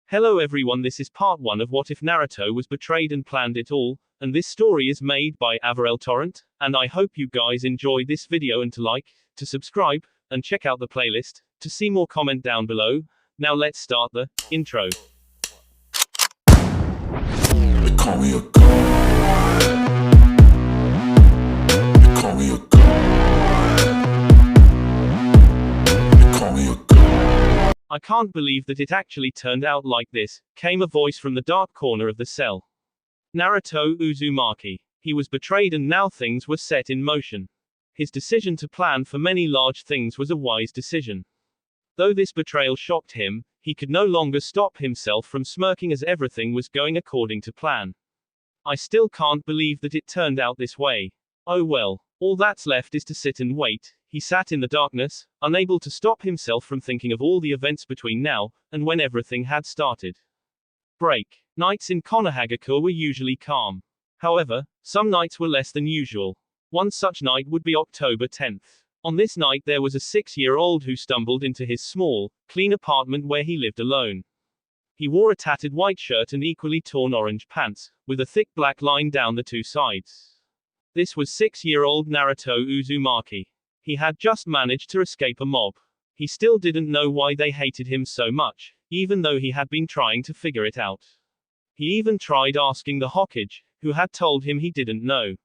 Hello everyone, this is part 1 of What If Naruto Was Betrayed and Planned It All, and this story is made by Averell Torrent, and I hope you guys enjoy this video and to like, to subscribe, and check out the playlist, to see more comment down below. Now let's start the intro. They call me a god. They call me a god. They call me a god. I can't believe that it actually turned out like this, came a voice from the dark corner of the cell. Naruto Uzumaki. He was betrayed and now things were set in motion. His decision to plan for many large things was a wise decision. Though this betrayal shocked him, he could no longer stop himself from smirking as everything was going according to plan. I still can't believe that it turned out this way. Oh well, all that's left is to sit and wait. He sat in the darkness, unable to stop himself from thinking of all the events between now and when everything had started. Break. Nights in Konohagakure were usually calm. However, some nights were less than usual. One such night would be October 10th. On this night there was a 6-year-old who stumbled into his small, clean apartment where he lived alone. He wore a tattered white shirt and equally torn orange pants, with a thick black line down the two sides. This was 6-year-old Naruto Uzumaki. He had just managed to escape a mob. He still didn't know why they hated him so much, even though he had been trying to figure it out. He even tried asking the Hokage, who had told him he didn't know.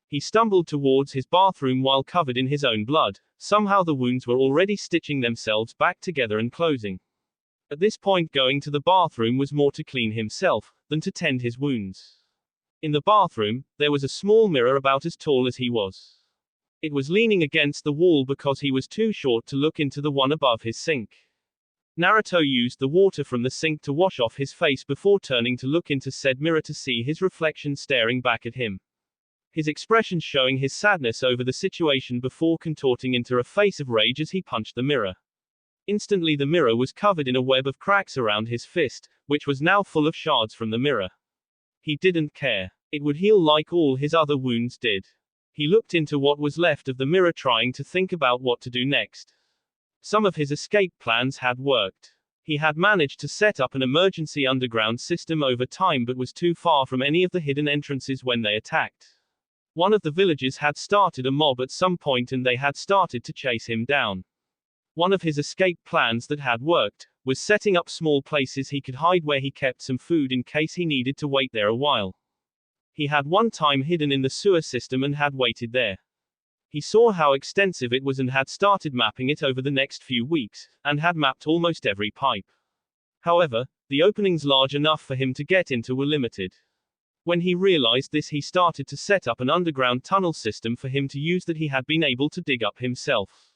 He stumbled towards his bathroom while covered in his own blood. Somehow the wounds were already stitching themselves back together and closing. At this point, going to the bathroom was more to clean himself than to tend his wounds. In the bathroom, there was a small mirror about as tall as he was. It was leaning against the wall because he was too short to look into the one above his sink. Naruto used the water from the sink to wash off his face before turning to look into said mirror to see his reflection staring back at him. His expression showing his sadness over the situation before contorting into a face of rage as he punched the mirror. Instantly the mirror was covered in a web of cracks around his fist, which was now full of shards from the mirror. He didn't care. It would heal like all his other wounds did. He looked into what was left of the mirror trying to think about what to do next. Some of his escape plans had worked. He had managed to set up an emergency underground system over time but was too far from any of the hidden entrances when they attacked. One of the villages had started a mob at some point and they had started to chase him down. One of his escape plans that had worked was setting up small places he could hide where he kept some food in case he needed to wait there a while. He had one time hidden in the sewer system and had waited there. He saw how extensive it was and had started mapping it over the next few weeks, and had mapped almost every pipe. However, the openings large enough for him to get into were limited. When he realized this, he started to set up an underground tunnel system for him to use that he had been able to dig up himself.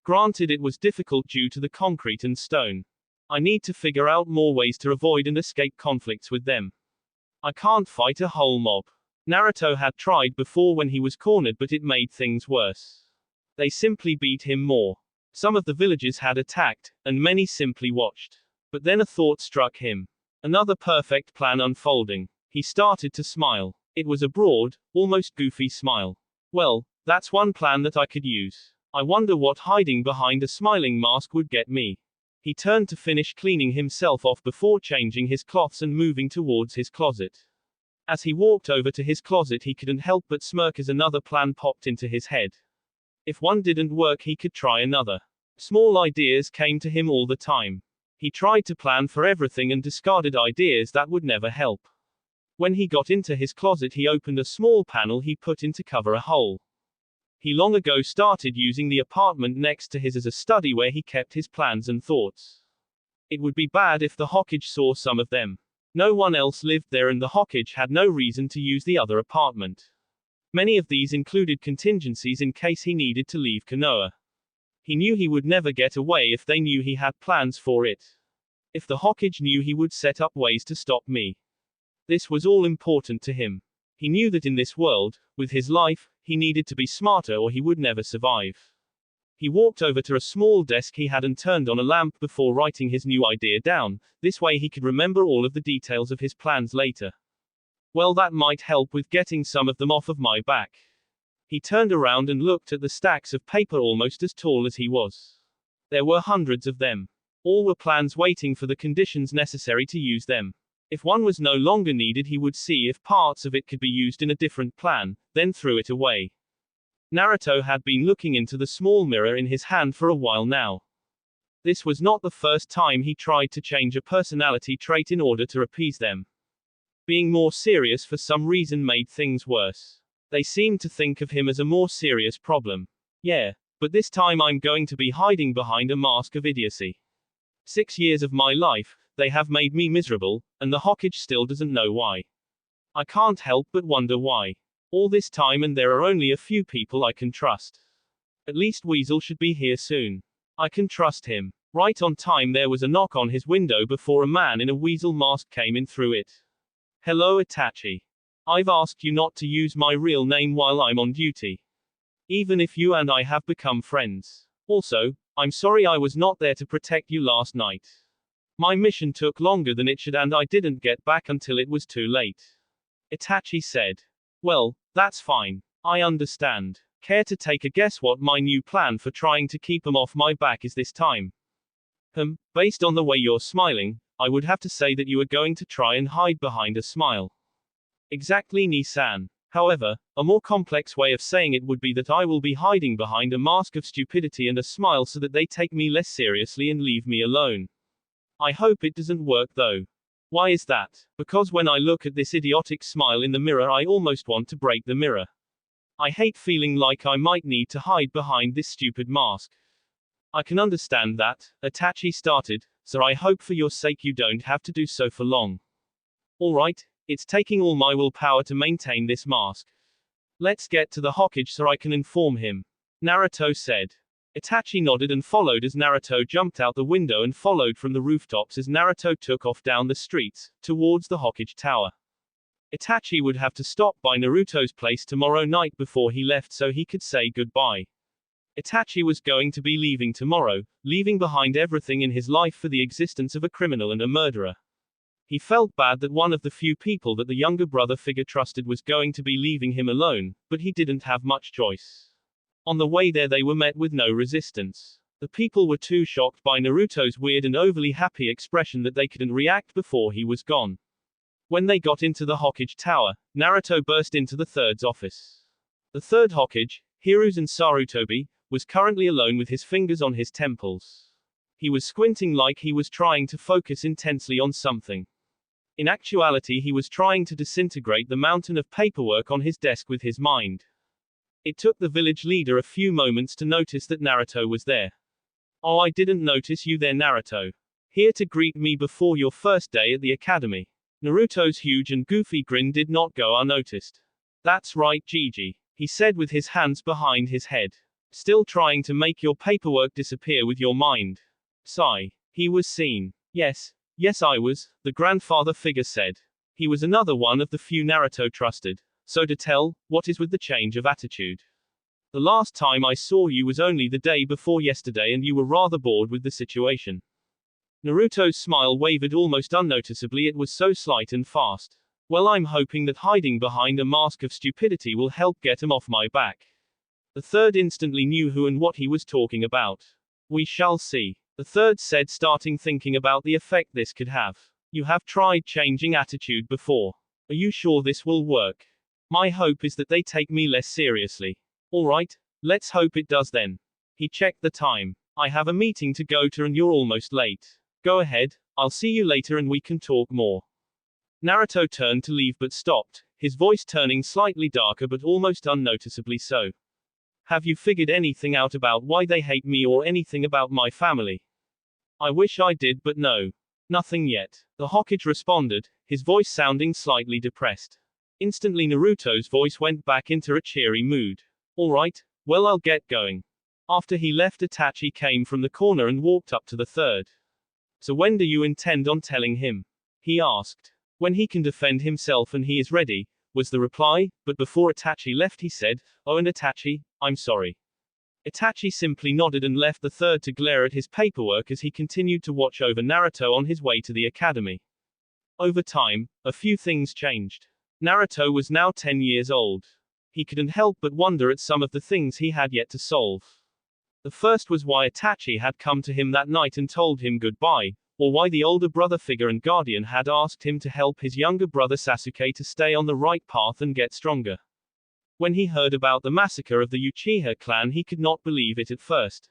Granted, it was difficult due to the concrete and stone. I need to figure out more ways to avoid and escape conflicts with them. I can't fight a whole mob. Naruto had tried before when he was cornered, but it made things worse. They simply beat him more. Some of the villagers had attacked, and many simply watched. But then a thought struck him. Another perfect plan unfolding. He started to smile. It was a broad, almost goofy smile. Well, that's one plan that I could use. I wonder what hiding behind a smiling mask would get me. He turned to finish cleaning himself off before changing his clothes and moving towards his closet. As he walked over to his closet, he couldn't help but smirk as another plan popped into his head. If one didn't work, he could try another. Small ideas came to him all the time. He tried to plan for everything and discarded ideas that would never help. When he got into his closet, he opened a small panel he put in to cover a hole. He long ago started using the apartment next to his as a study where he kept his plans and thoughts. It would be bad if the Hokage saw some of them. No one else lived there and the Hokage had no reason to use the other apartment. Many of these included contingencies in case he needed to leave Konoha. He knew he would never get away if they knew he had plans for it. If the Hokage knew, he would set up ways to stop me. This was all important to him. He knew that in this world, with his life, he needed to be smarter or he would never survive. He walked over to a small desk he had and turned on a lamp before writing his new idea down. This way he could remember all of the details of his plans later. Well, that might help with getting some of them off of my back. He turned around and looked at the stacks of paper almost as tall as he was. There were hundreds of them. All were plans waiting for the conditions necessary to use them. If one was no longer needed, he would see if parts of it could be used in a different plan, then threw it away. Naruto had been looking into the small mirror in his hand for a while now. This was not the first time he tried to change a personality trait in order to appease them. Being more serious for some reason made things worse. They seemed to think of him as a more serious problem. Yeah, but this time I'm going to be hiding behind a mask of idiocy. 6 years of my life, they have made me miserable, and the Hokage still doesn't know why. I can't help but wonder why. All this time and there are only a few people I can trust. At least Weasel should be here soon. I can trust him. Right on time there was a knock on his window before a man in a weasel mask came in through it. Hello Itachi. I've asked you not to use my real name while I'm on duty. Even if you and I have become friends. Also, I'm sorry I was not there to protect you last night. My mission took longer than it should and I didn't get back until it was too late. Itachi said. Well, that's fine. I understand. Care to take a guess what my new plan for trying to keep him off my back is this time? Based on the way you're smiling, I would have to say that you are going to try and hide behind a smile. Exactly, Nissan. However, a more complex way of saying it would be that I will be hiding behind a mask of stupidity and a smile so that they take me less seriously and leave me alone. I hope it doesn't work though. Why is that? Because when I look at this idiotic smile in the mirror I almost want to break the mirror. I hate feeling like I might need to hide behind this stupid mask. I can understand that, Itachi started, so I hope for your sake you don't have to do so for long. Alright, it's taking all my willpower to maintain this mask. Let's get to the Hokage so I can inform him. Naruto said. Itachi nodded and followed as Naruto jumped out the window and followed from the rooftops as Naruto took off down the streets, towards the Hokage Tower. Itachi would have to stop by Naruto's place tomorrow night before he left so he could say goodbye. Itachi was going to be leaving tomorrow, leaving behind everything in his life for the existence of a criminal and a murderer. He felt bad that one of the few people that the younger brother figure trusted was going to be leaving him alone, but he didn't have much choice. On the way there they were met with no resistance. The people were too shocked by Naruto's weird and overly happy expression that they couldn't react before he was gone. When they got into the Hokage Tower, Naruto burst into the third's office. The third Hokage, Hiruzen Sarutobi, was currently alone with his fingers on his temples. He was squinting like he was trying to focus intensely on something. In actuality he was trying to disintegrate the mountain of paperwork on his desk with his mind. It took the village leader a few moments to notice that Naruto was there. Oh, I didn't notice you there, Naruto. Here to greet me before your first day at the academy. Naruto's huge and goofy grin did not go unnoticed. That's right, Gigi, he said with his hands behind his head. Still trying to make your paperwork disappear with your mind. Sigh. He was seen. Yes I was, the grandfather figure said. He was another one of the few Naruto trusted. So to tell, what is with the change of attitude? The last time I saw you was only the day before yesterday and you were rather bored with the situation. Naruto's smile wavered almost unnoticeably, it was so slight and fast. Well, I'm hoping that hiding behind a mask of stupidity will help get him off my back. The third instantly knew who and what he was talking about. We shall see. The third said, starting thinking about the effect this could have. You have tried changing attitude before. Are you sure this will work? My hope is that they take me less seriously. Alright, let's hope it does then. He checked the time. I have a meeting to go to and you're almost late. Go ahead, I'll see you later and we can talk more. Naruto turned to leave but stopped, his voice turning slightly darker but almost unnoticeably so. Have you figured anything out about why they hate me or anything about my family? I wish I did, but no. Nothing yet. The Hokage responded, his voice sounding slightly depressed. Instantly Naruto's voice went back into a cheery mood. Alright, well I'll get going. After he left, Itachi came from the corner and walked up to the third. So when do you intend on telling him? He asked. When he can defend himself and he is ready, was the reply, but before Itachi left he said, oh, and Itachi, I'm sorry. Itachi simply nodded and left the third to glare at his paperwork as he continued to watch over Naruto on his way to the academy. Over time, a few things changed. Naruto was now 10 years old. He couldn't help but wonder at some of the things he had yet to solve. The first was why Itachi had come to him that night and told him goodbye, or why the older brother figure and guardian had asked him to help his younger brother Sasuke to stay on the right path and get stronger. When he heard about the massacre of the Uchiha clan, he could not believe it at first.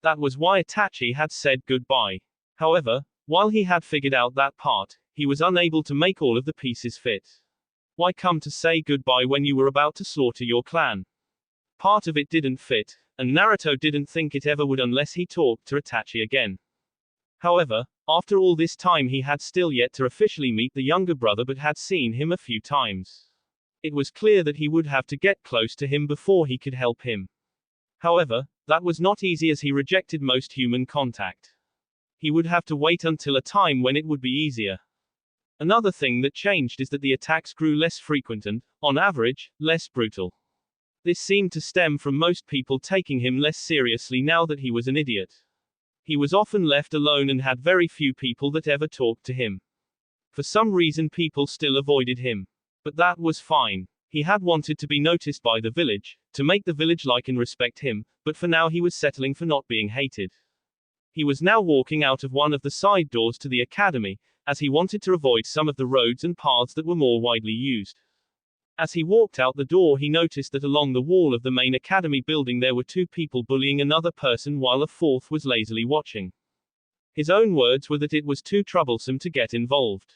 That was why Itachi had said goodbye. However, while he had figured out that part, he was unable to make all of the pieces fit. Why come to say goodbye when you were about to slaughter your clan? Part of it didn't fit, and Naruto didn't think it ever would unless he talked to Itachi again. However, after all this time he had still yet to officially meet the younger brother but had seen him a few times. It was clear that he would have to get close to him before he could help him. However, that was not easy as he rejected most human contact. He would have to wait until a time when it would be easier. Another thing that changed is that the attacks grew less frequent and, on average, less brutal. This seemed to stem from most people taking him less seriously now that he was an idiot. He was often left alone and had very few people that ever talked to him. For some reason people still avoided him. But that was fine. He had wanted to be noticed by the village, to make the village like and respect him, but for now he was settling for not being hated. He was now walking out of one of the side doors to the academy, as he wanted to avoid some of the roads and paths that were more widely used. As he walked out the door, he noticed that along the wall of the main academy building there were two people bullying another person while a fourth was lazily watching. His own words were that it was too troublesome to get involved.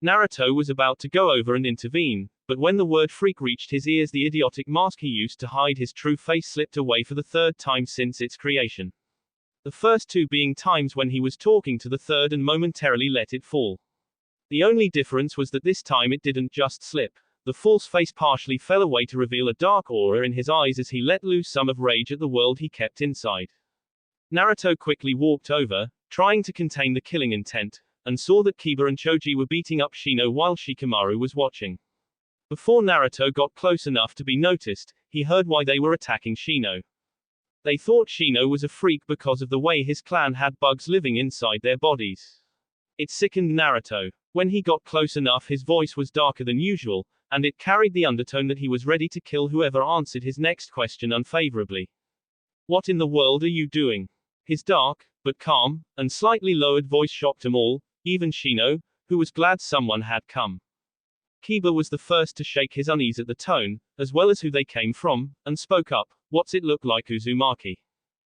Naruto was about to go over and intervene, but when the word freak reached his ears, the idiotic mask he used to hide his true face slipped away for the third time since its creation. The first two being times when he was talking to the third and momentarily let it fall. The only difference was that this time it didn't just slip. The false face partially fell away to reveal a dark aura in his eyes as he let loose some of rage at the world he kept inside. Naruto quickly walked over, trying to contain the killing intent, and saw that Kiba and Choji were beating up Shino while Shikamaru was watching. Before Naruto got close enough to be noticed, he heard why they were attacking Shino. They thought Shino was a freak because of the way his clan had bugs living inside their bodies. It sickened Naruto. When he got close enough, his voice was darker than usual, and it carried the undertone that he was ready to kill whoever answered his next question unfavorably. What in the world are you doing? His dark, but calm, and slightly lowered voice shocked them all, even Shino, who was glad someone had come. Kiba was the first to shake his unease at the tone, as well as who they came from, and spoke up. What's it look like, Uzumaki?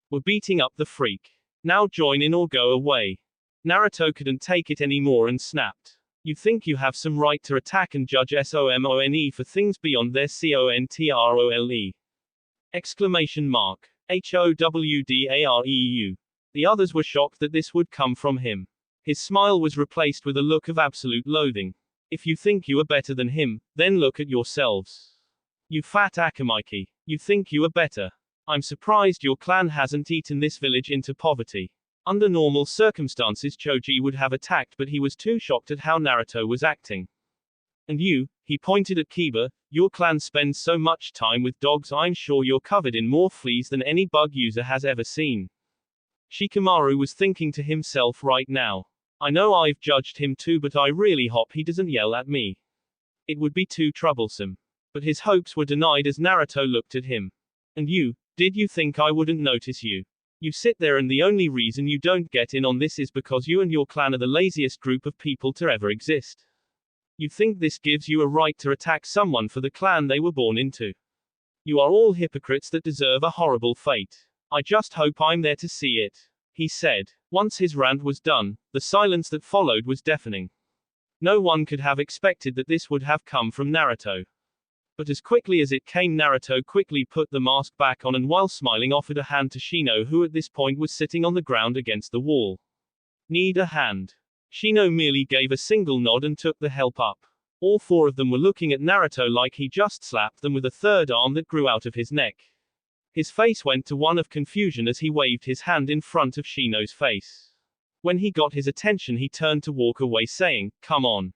We're beating up the freak. Now join in or go away. Naruto couldn't take it anymore and snapped. You think you have some right to attack and judge SOMONE for things beyond their CONTROLE? Exclamation mark. HOWDAREU. The others were shocked that this would come from him. His smile was replaced with a look of absolute loathing. If you think you are better than him, then look at yourselves. You fat Akamiki. You think you are better. I'm surprised your clan hasn't eaten this village into poverty. Under normal circumstances Choji would have attacked, but he was too shocked at how Naruto was acting. And you, he pointed at Kiba, your clan spends so much time with dogs, I'm sure you're covered in more fleas than any bug user has ever seen. Shikamaru was thinking to himself right now. I know I've judged him too, but I really hope he doesn't yell at me. It would be too troublesome. But his hopes were denied as Naruto looked at him. And you, did you think I wouldn't notice you? You sit there and the only reason you don't get in on this is because you and your clan are the laziest group of people to ever exist. You think this gives you a right to attack someone for the clan they were born into. You are all hypocrites that deserve a horrible fate. I just hope I'm there to see it, he said. Once his rant was done, the silence that followed was deafening. No one could have expected that this would have come from Naruto. But as quickly as it came, Naruto quickly put the mask back on and while smiling offered a hand to Shino, who at this point was sitting on the ground against the wall. Need a hand? Shino merely gave a single nod and took the help up. All four of them were looking at Naruto like he just slapped them with a third arm that grew out of his neck. His face went to one of confusion as he waved his hand in front of Shino's face. When he got his attention, he turned to walk away saying, "Come on.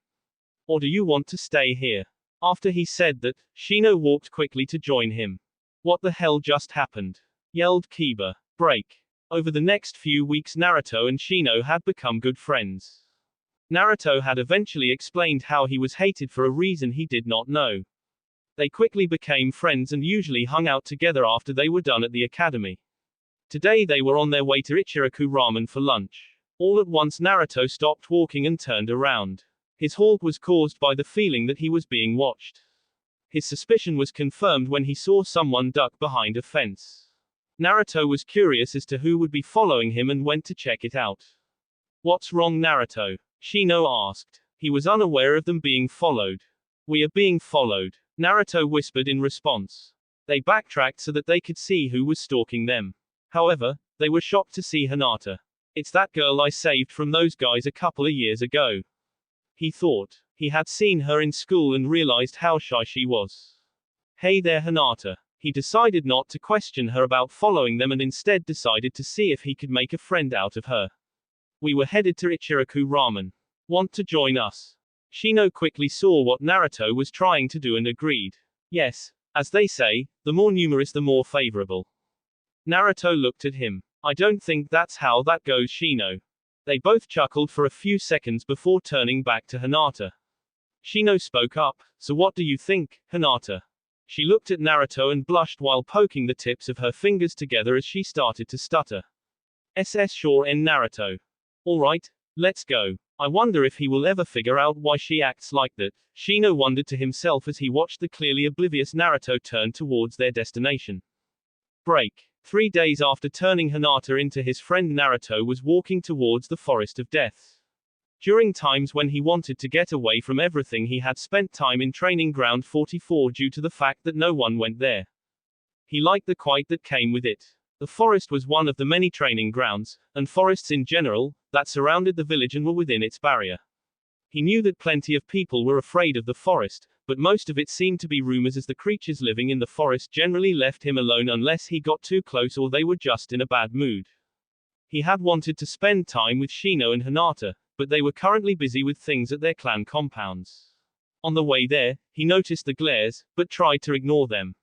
Or do you want to stay here?" After he said that, Shino walked quickly to join him. What the hell just happened? Yelled Kiba. Break. Over the next few weeks Naruto and Shino had become good friends. Naruto had eventually explained how he was hated for a reason he did not know. They quickly became friends and usually hung out together after they were done at the academy. Today they were on their way to Ichiraku Ramen for lunch. All at once Naruto stopped walking and turned around. His halt was caused by the feeling that he was being watched. His suspicion was confirmed when he saw someone duck behind a fence. Naruto was curious as to who would be following him and went to check it out. "What's wrong, Naruto?" Shino asked. He was unaware of them being followed. "We are being followed," Naruto whispered in response. They backtracked so that they could see who was stalking them. However, they were shocked to see Hinata. "It's that girl I saved from those guys a couple of years ago," he thought. He had seen her in school and realized how shy she was. "Hey there, Hinata." He decided not to question her about following them and instead decided to see if he could make a friend out of her. "We were headed to Ichiraku Ramen. Want to join us?" Shino quickly saw what Naruto was trying to do and agreed. "Yes, as they say, the more numerous the more favorable." Naruto looked at him. "I don't think that's how that goes, Shino." They both chuckled for a few seconds before turning back to Hinata. Shino spoke up. "So what do you think, Hinata?" She looked at Naruto and blushed while poking the tips of her fingers together as she started to stutter. Sure n Naruto. "Alright, let's go. I wonder if he will ever figure out why she acts like that," Shino wondered to himself as he watched the clearly oblivious Naruto turn towards their destination. Break. 3 days after turning Hinata into his friend, Naruto was walking towards the Forest of Death. During times when he wanted to get away from everything, he had spent time in Training Ground 44 due to the fact that no one went there. He liked the quiet that came with it. The forest was one of the many training grounds, and forests in general, that surrounded the village and were within its barrier. He knew that plenty of people were afraid of the forest, but most of it seemed to be rumors as the creatures living in the forest generally left him alone unless he got too close or they were just in a bad mood. He had wanted to spend time with Shino and Hinata, but they were currently busy with things at their clan compounds. On the way there, he noticed the glares, but tried to ignore them.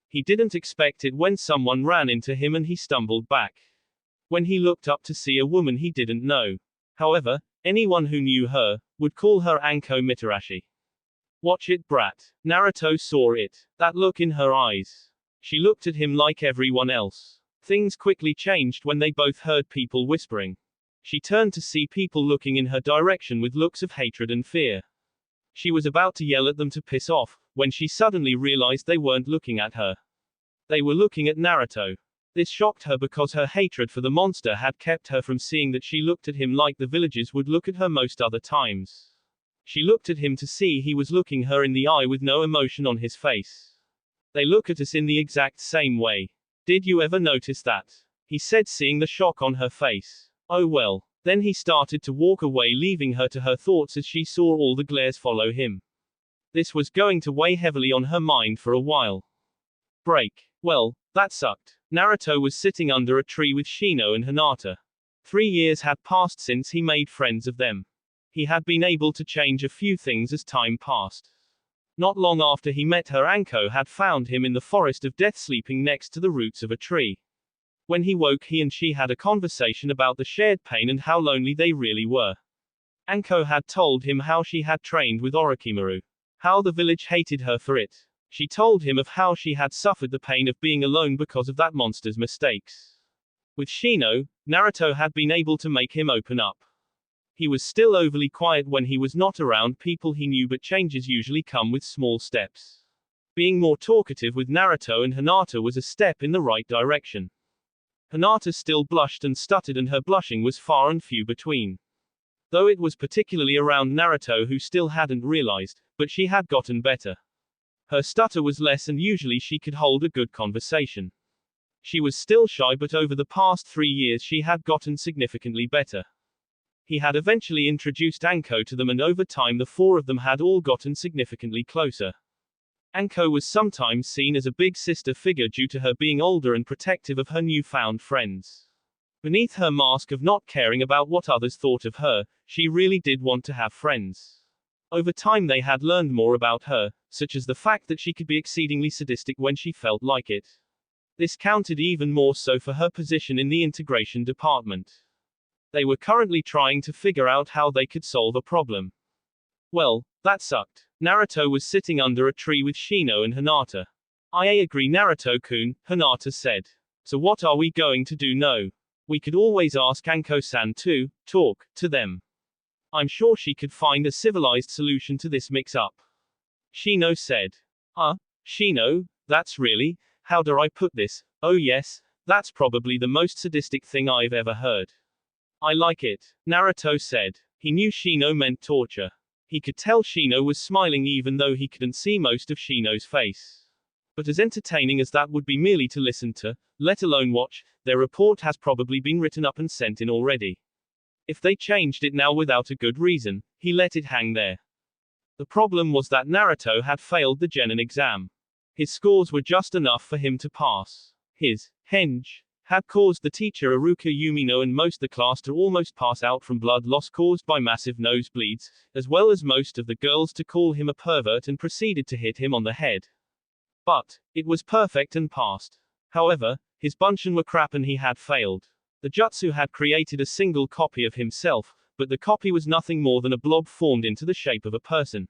He didn't expect it when someone ran into him and he stumbled back. When he looked up to see a woman he didn't know. However, anyone who knew her would call her Anko Mitarashi. "Watch it, brat." Naruto saw it. That look in her eyes. She looked at him like everyone else. Things quickly changed when they both heard people whispering. She turned to see people looking in her direction with looks of hatred and fear. She was about to yell at them to piss off, when she suddenly realized they weren't looking at her. They were looking at Naruto. This shocked her because her hatred for the monster had kept her from seeing that she looked at him like the villagers would look at her most other times. She looked at him to see he was looking her in the eye with no emotion on his face. "They look at us in the exact same way. Did you ever notice that?" he said, seeing the shock on her face. "Oh well." Then he started to walk away, leaving her to her thoughts as she saw all the glares follow him. This was going to weigh heavily on her mind for a while. Break. Well, that sucked. Naruto was sitting under a tree with Shino and Hinata. 3 years had passed since he made friends of them. He had been able to change a few things as time passed. Not long after he met her, Anko had found him in the Forest of Death sleeping next to the roots of a tree. When he woke, he and she had a conversation about the shared pain and how lonely they really were. Anko had told him how she had trained with Orochimaru. How the village hated her for it. She told him of how she had suffered the pain of being alone because of that monster's mistakes. With Shino, Naruto had been able to make him open up. He was still overly quiet when he was not around people he knew, but changes usually come with small steps. Being more talkative with Naruto and Hinata was a step in the right direction. Hinata still blushed and stuttered, and her blushing was far and few between. Though it was particularly around Naruto, who still hadn't realized, but she had gotten better. Her stutter was less and usually she could hold a good conversation. She was still shy, but over the past 3 years she had gotten significantly better. He had eventually introduced Anko to them, and over time the 4 of them had all gotten significantly closer. Anko was sometimes seen as a big sister figure due to her being older and protective of her newfound friends. Beneath her mask of not caring about what others thought of her, she really did want to have friends. Over time they had learned more about her, such as the fact that she could be exceedingly sadistic when she felt like it. This counted even more so for her position in the integration department. They were currently trying to figure out how they could solve a problem. Well, that sucked. Naruto was sitting under a tree with Shino and Hinata. "I agree, Naruto-kun," Hinata said. So what are we going to do? No. We could always ask Anko-san to talk to them. I'm sure she could find a civilized solution to this mix-up. Shino said. Shino, that's really, how do I put this? Oh yes, that's probably the most sadistic thing I've ever heard. I like it, Naruto said. He knew Shino meant torture. He could tell Shino was smiling even though he couldn't see most of Shino's face. But as entertaining as that would be merely to listen to, let alone watch, their report has probably been written up and sent in already. If they changed it now without a good reason, he let it hang there. The problem was that Naruto had failed the Genin exam. His scores were just enough for him to pass. His henge had caused the teacher Iruka Yumino and most the class to almost pass out from blood loss caused by massive nosebleeds, as well as most of the girls to call him a pervert and proceeded to hit him on the head. But it was perfect and passed. However, his bunshin were crap and he had failed. The jutsu had created a single copy of himself, but the copy was nothing more than a blob formed into the shape of a person.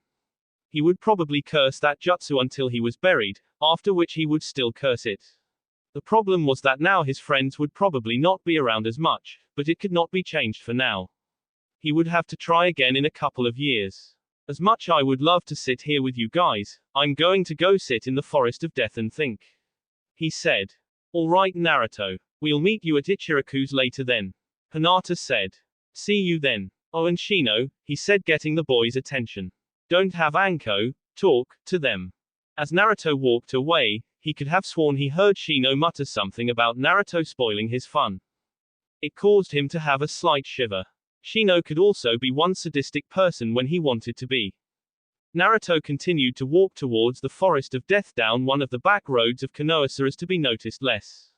He would probably curse that jutsu until he was buried, after which he would still curse it. The problem was that now his friends would probably not be around as much, but it could not be changed for now. He would have to try again in a couple of years. As much I would love to sit here with you guys, I'm going to go sit in the forest of death and think. He said. Alright Naruto. We'll meet you at Ichiraku's later then. Hinata said. See you then. Oh and Shino, he said getting the boy's attention. Don't have Anko talk to them. As Naruto walked away, he could have sworn he heard Shino mutter something about Naruto spoiling his fun. It caused him to have a slight shiver. Shino could also be one sadistic person when he wanted to be. Naruto continued to walk towards the forest of death down one of the back roads of Konoha so as to be noticed less.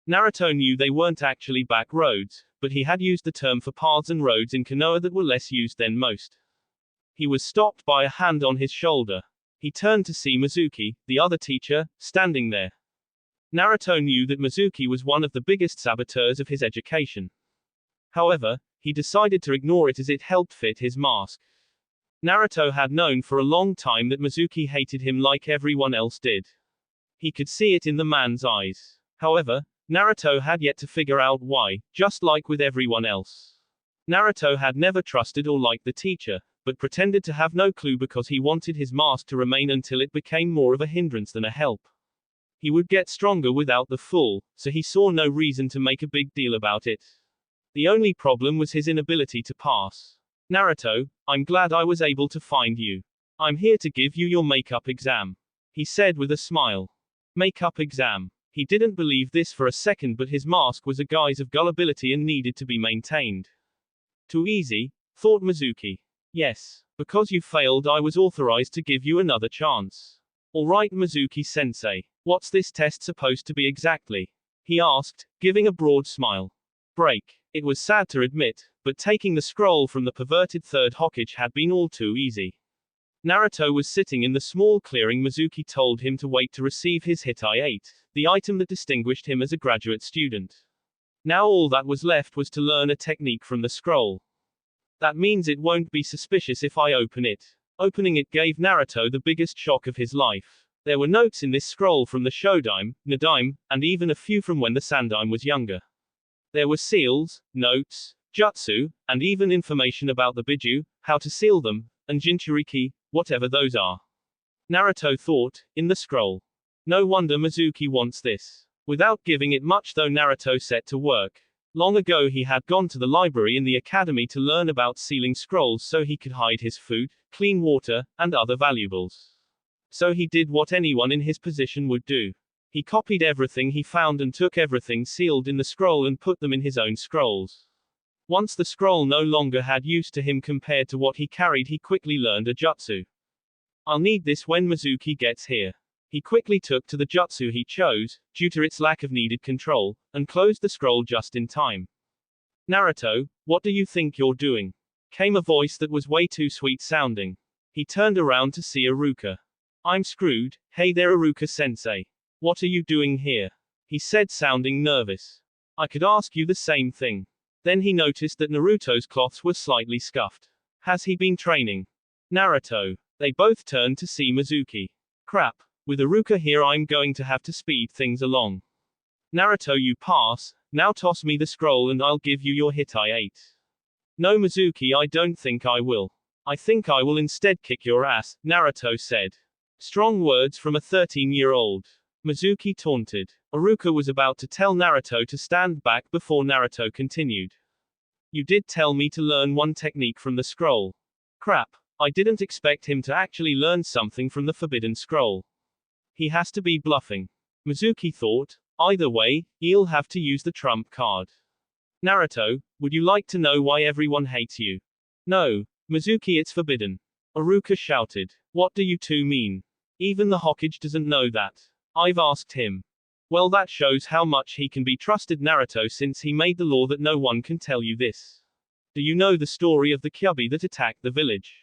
Naruto knew they weren't actually back roads, but he had used the term for paths and roads in Konoha that were less used than most. He was stopped by a hand on his shoulder. He turned to see Mizuki, the other teacher, standing there. Naruto knew that Mizuki was one of the biggest saboteurs of his education. However, he decided to ignore it as it helped fit his mask. Naruto had known for a long time that Mizuki hated him like everyone else did. He could see it in the man's eyes. However, Naruto had yet to figure out why, just like with everyone else. Naruto had never trusted or liked the teacher, but pretended to have no clue because he wanted his mask to remain until it became more of a hindrance than a help. He would get stronger without the fool, so he saw no reason to make a big deal about it. The only problem was his inability to pass. Naruto, I'm glad I was able to find you. I'm here to give you your makeup exam. He said with a smile. Makeup exam. He didn't believe this for a second, but his mask was a guise of gullibility and needed to be maintained. Too easy, thought Mizuki. Yes, because you failed I was authorized to give you another chance. Alright Mizuki-sensei, what's this test supposed to be exactly? He asked, giving a broad smile. Break. It was sad to admit, but taking the scroll from the perverted third Hokage had been all too easy. Naruto was sitting in the small clearing Mizuki told him to wait to receive his Hitai 8, the item that distinguished him as a graduate student. Now all that was left was to learn a technique from the scroll. That means it won't be suspicious if I open it. Opening it gave Naruto the biggest shock of his life. There were notes in this scroll from the Shodaime, Nadaime, and even a few from when the Sandaime was younger. There were seals, notes, jutsu, and even information about the Biju, how to seal them, and Jinchuriki, whatever those are. Naruto thought, in the scroll. No wonder Mizuki wants this. Without giving it much though, Naruto set to work. Long ago he had gone to the library in the academy to learn about sealing scrolls so he could hide his food, clean water, and other valuables. So he did what anyone in his position would do. He copied everything he found and took everything sealed in the scroll and put them in his own scrolls. Once the scroll no longer had use to him compared to what he carried, he quickly learned a jutsu. I'll need this when Mizuki gets here. He quickly took to the jutsu he chose, due to its lack of needed control, and closed the scroll just in time. Naruto, what do you think you're doing? Came a voice that was way too sweet sounding. He turned around to see Iruka. I'm screwed. Hey there Iruka-sensei. What are you doing here? He said sounding nervous. I could ask you the same thing. Then he noticed that Naruto's cloths were slightly scuffed. Has he been training? Naruto. They both turned to see Mizuki. Crap. With Iruka here I'm going to have to speed things along. Naruto, you pass. Now toss me the scroll and I'll give you your hit I ate. No Mizuki, I don't think I will. I think I will instead kick your ass, Naruto said. Strong words from a 13-year-old. Mizuki taunted. Iruka was about to tell Naruto to stand back before Naruto continued. You did tell me to learn one technique from the scroll. Crap. I didn't expect him to actually learn something from the forbidden scroll. He has to be bluffing. Mizuki thought. Either way, he'll have to use the trump card. Naruto, would you like to know why everyone hates you? No, Mizuki, it's forbidden. Iruka shouted. What do you two mean? Even the Hokage doesn't know that. I've asked him. Well, that shows how much he can be trusted, Naruto, since he made the law that no one can tell you this. Do you know the story of the Kyuubi that attacked the village?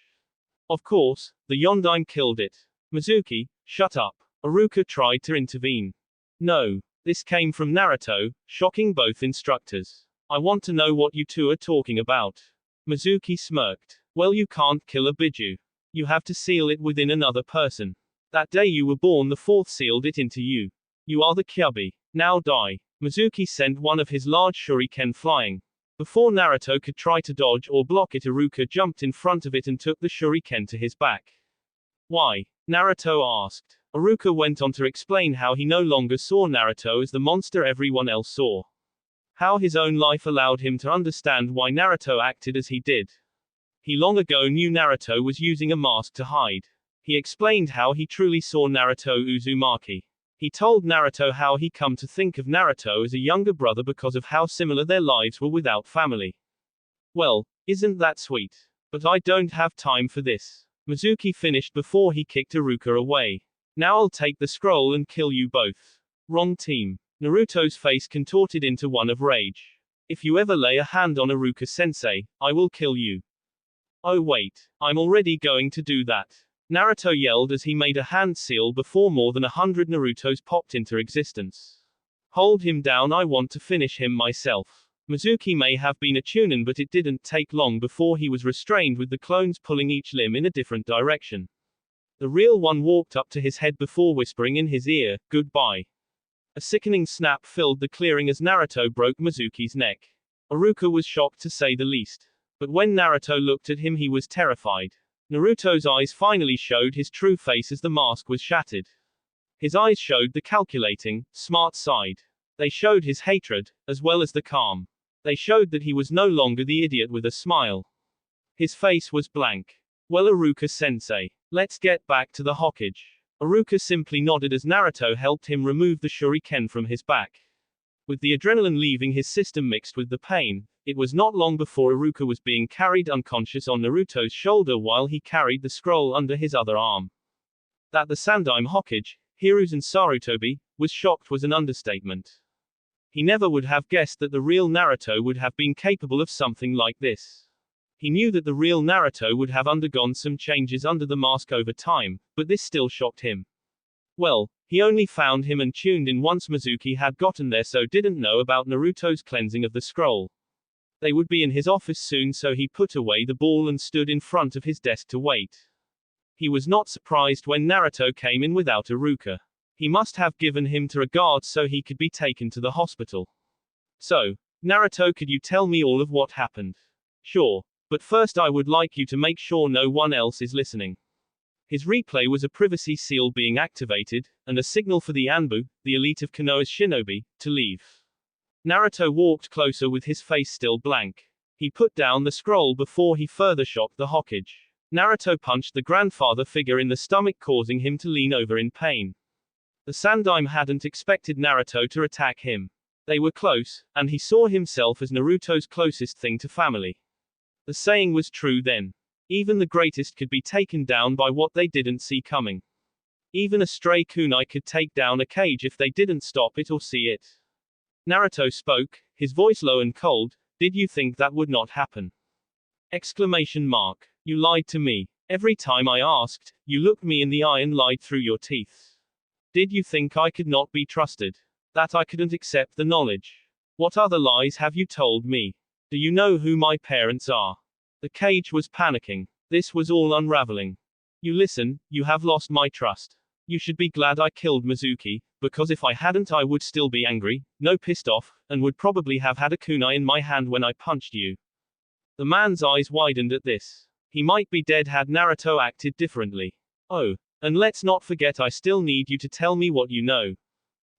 Of course, the Yondaime killed it. Mizuki, shut up. Iruka tried to intervene. No. This came from Naruto, shocking both instructors. I want to know what you two are talking about. Mizuki smirked. Well, you can't kill a Biju. You have to seal it within another person. That day you were born, the fourth sealed it into you. You are the Kyuubi. Now die. Mizuki sent one of his large shuriken flying. Before Naruto could try to dodge or block it, Iruka jumped in front of it and took the shuriken to his back. Why? Naruto asked. Iruka went on to explain how he no longer saw Naruto as the monster everyone else saw. How his own life allowed him to understand why Naruto acted as he did. He long ago knew Naruto was using a mask to hide. He explained how he truly saw Naruto Uzumaki. He told Naruto how he come to think of Naruto as a younger brother because of how similar their lives were without family. Well, isn't that sweet? But I don't have time for this. Mizuki finished before he kicked Iruka away. Now I'll take the scroll and kill you both. Wrong team. Naruto's face contorted into one of rage. If you ever lay a hand on Iruka-sensei, I will kill you. Oh wait, I'm already going to do that. Naruto yelled as he made a hand seal before more than 100 Narutos popped into existence. Hold him down, I want to finish him myself. Mizuki may have been a chunin, but it didn't take long before he was restrained with the clones pulling each limb in a different direction. The real one walked up to his head before whispering in his ear, goodbye. A sickening snap filled the clearing as Naruto broke Mizuki's neck. Iruka was shocked to say the least. But when Naruto looked at him, he was terrified. Naruto's eyes finally showed his true face as the mask was shattered. His eyes showed the calculating, smart side. They showed his hatred, as well as the calm. They showed that he was no longer the idiot with a smile. His face was blank. Well, Iruka-sensei, let's get back to the Hokage. Iruka simply nodded as Naruto helped him remove the shuriken from his back. With the adrenaline leaving his system mixed with the pain, it was not long before Iruka was being carried unconscious on Naruto's shoulder while he carried the scroll under his other arm. That the Sandaime Hokage, Hiruzen Sarutobi, was shocked was an understatement. He never would have guessed that the real Naruto would have been capable of something like this. He knew that the real Naruto would have undergone some changes under the mask over time, but this still shocked him. Well, he only found him and tuned in once Mizuki had gotten there, so didn't know about Naruto's cleansing of the scroll. They would be in his office soon, so he put away the ball and stood in front of his desk to wait. He was not surprised when Naruto came in without Iruka. He must have given him to a guard so he could be taken to the hospital. So, Naruto, could you tell me all of what happened? Sure. But first I would like you to make sure no one else is listening. His replay was a privacy seal being activated, and a signal for the Anbu, the elite of Konoha's shinobi, to leave. Naruto walked closer with his face still blank. He put down the scroll before he further shocked the Hokage. Naruto punched the grandfather figure in the stomach, causing him to lean over in pain. The Sandaime hadn't expected Naruto to attack him. They were close, and he saw himself as Naruto's closest thing to family. The saying was true then. Even the greatest could be taken down by what they didn't see coming. Even a stray kunai could take down a cage if they didn't stop it or see it. Naruto spoke, his voice low and cold. Did you think that would not happen? Exclamation mark. You lied to me. Every time I asked, you looked me in the eye and lied through your teeth. Did you think I could not be trusted? That I couldn't accept the knowledge? What other lies have you told me? Do you know who my parents are? The cage was panicking. This was all unraveling. You listen, you have lost my trust. You should be glad I killed Mizuki, because if I hadn't I would still be angry, no pissed off, and would probably have had a kunai in my hand when I punched you. The man's eyes widened at this. He might be dead had Naruto acted differently. Oh, and let's not forget I still need you to tell me what you know.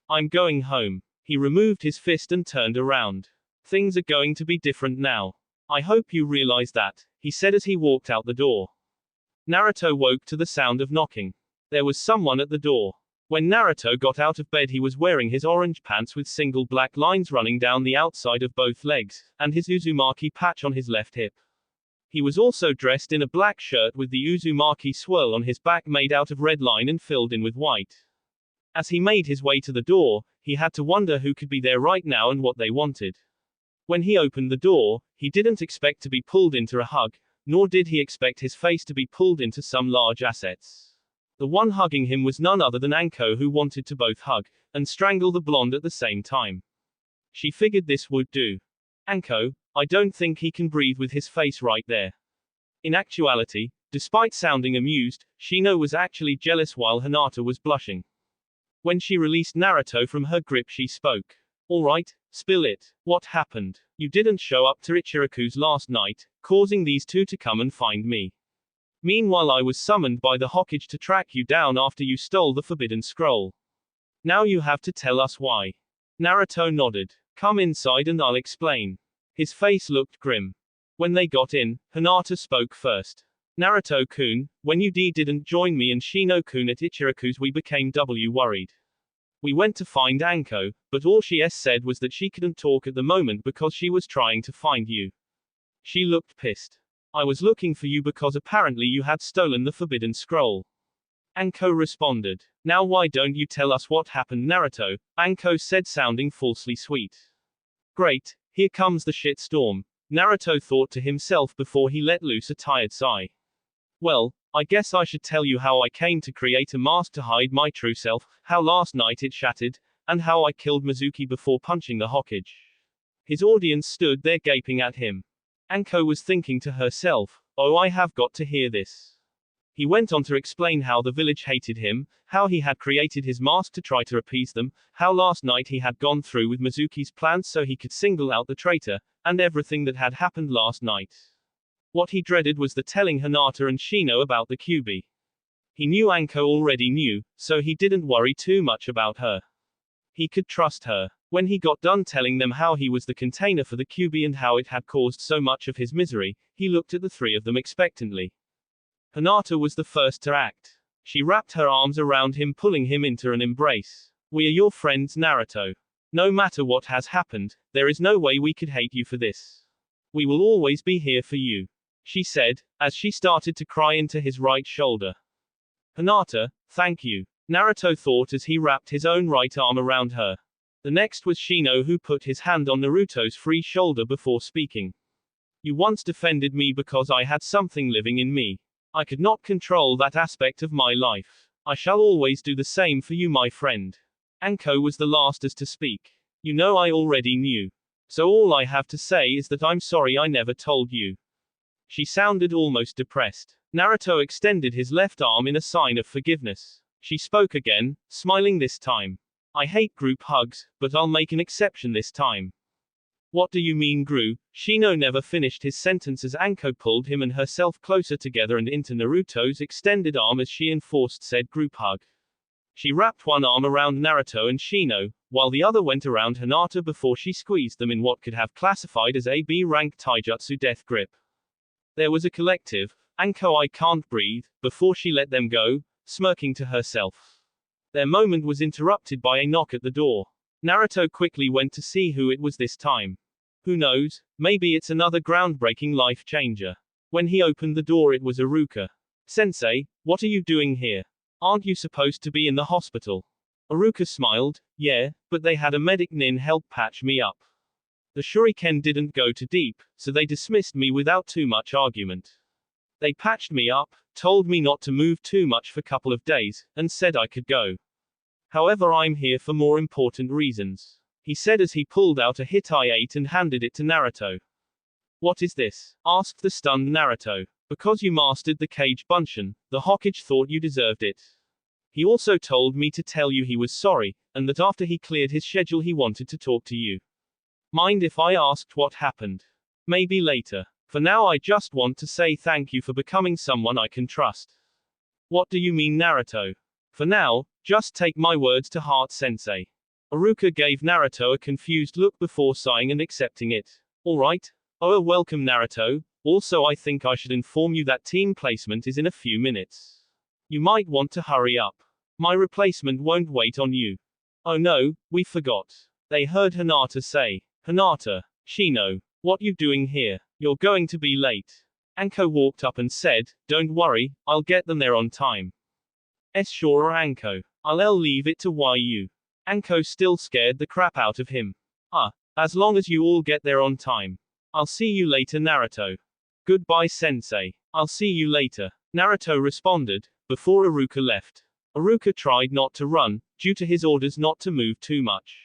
I'm going home. He removed his fist and turned around. Things are going to be different now. I hope you realize that, he said as he walked out the door. Naruto woke to the sound of knocking. There was someone at the door. When Naruto got out of bed he was wearing his orange pants with single black lines running down the outside of both legs, and his Uzumaki patch on his left hip. He was also dressed in a black shirt with the Uzumaki swirl on his back made out of red line and filled in with white. As he made his way to the door, he had to wonder who could be there right now and what they wanted. When he opened the door, he didn't expect to be pulled into a hug, nor did he expect his face to be pulled into some large assets. The one hugging him was none other than Anko, who wanted to both hug and strangle the blonde at the same time. She figured this would do. Anko, I don't think he can breathe with his face right there. In actuality, despite sounding amused, Shino was actually jealous while Hinata was blushing. When she released Naruto from her grip she spoke. Alright, spill it. What happened? You didn't show up to Ichiraku's last night, causing these two to come and find me. Meanwhile I was summoned by the Hokage to track you down after you stole the Forbidden Scroll. Now you have to tell us why. Naruto nodded. Come inside and I'll explain. His face looked grim. When they got in, Hinata spoke first. Naruto-kun, when you didn't join me and Shino-kun at Ichiraku's we became worried. We went to find Anko, but all she said was that she couldn't talk at the moment because she was trying to find you. She looked pissed. I was looking for you because apparently you had stolen the Forbidden Scroll. Anko responded. Now why don't you tell us what happened, Naruto? Anko said, sounding falsely sweet. Great, here comes the shitstorm, Naruto thought to himself before he let loose a tired sigh. Well, I guess I should tell you how I came to create a mask to hide my true self, how last night it shattered, and how I killed Mizuki before punching the Hokage. His audience stood there gaping at him. Anko was thinking to herself, oh, I have got to hear this. He went on to explain how the village hated him, how he had created his mask to try to appease them, how last night he had gone through with Mizuki's plans so he could single out the traitor, and everything that had happened last night. What he dreaded was the telling Hinata and Shino about the Kyuubi. He knew Anko already knew, so he didn't worry too much about her. He could trust her. When he got done telling them how he was the container for the Kyuubi and how it had caused so much of his misery, he looked at the three of them expectantly. Hinata was the first to act. She wrapped her arms around him, pulling him into an embrace. We are your friends, Naruto. No matter what has happened, there is no way we could hate you for this. We will always be here for you, she said, as she started to cry into his right shoulder. Hinata, thank you, Naruto thought as he wrapped his own right arm around her. The next was Shino, who put his hand on Naruto's free shoulder before speaking. You once defended me because I had something living in me. I could not control that aspect of my life. I shall always do the same for you, my friend. Anko was the last as to speak. You know, I already knew. So all I have to say is that I'm sorry I never told you. She sounded almost depressed. Naruto extended his left arm in a sign of forgiveness. She spoke again, smiling this time. I hate group hugs, but I'll make an exception this time. What do you mean, Gru? Shino never finished his sentence as Anko pulled him and herself closer together and into Naruto's extended arm as she enforced said group hug. She wrapped one arm around Naruto and Shino, while the other went around Hinata before she squeezed them in what could have classified as a B-rank taijutsu death grip. There was a collective, Anko I can't breathe, before she let them go, smirking to herself. Their moment was interrupted by a knock at the door. Naruto quickly went to see who it was this time. Who knows, maybe it's another groundbreaking life changer. When he opened the door it was Iruka. Sensei, what are you doing here? Aren't you supposed to be in the hospital? Iruka smiled, yeah, but they had a medic nin help patch me up. The shuriken didn't go too deep, so they dismissed me without too much argument. They patched me up, told me not to move too much for a couple of days, and said I could go. However, I'm here for more important reasons, he said as he pulled out a Hitai 8 and handed it to Naruto. What is this? Asked the stunned Naruto. Because you mastered the Kage Bunshin, the Hokage thought you deserved it. He also told me to tell you he was sorry, and that after he cleared his schedule he wanted to talk to you. Mind if I asked what happened? Maybe later. For now I just want to say thank you for becoming someone I can trust. What do you mean, Naruto? For now, just take my words to heart, sensei. Iruka gave Naruto a confused look before sighing and accepting it. Alright. Oh, welcome, Naruto. Also, I think I should inform you that team placement is in a few minutes. You might want to hurry up. My replacement won't wait on you. Oh no, we forgot. They heard Hinata say. Hinata, Shino, what you doing here? You're going to be late. Anko walked up and said, don't worry, I'll get them there on time. Sure, Anko. I'll leave it to you. Anko still scared the crap out of him. As long as you all get there on time. I'll see you later, Naruto. Goodbye, sensei. I'll see you later. Naruto responded, before Iruka left. Iruka tried not to run, due to his orders not to move too much.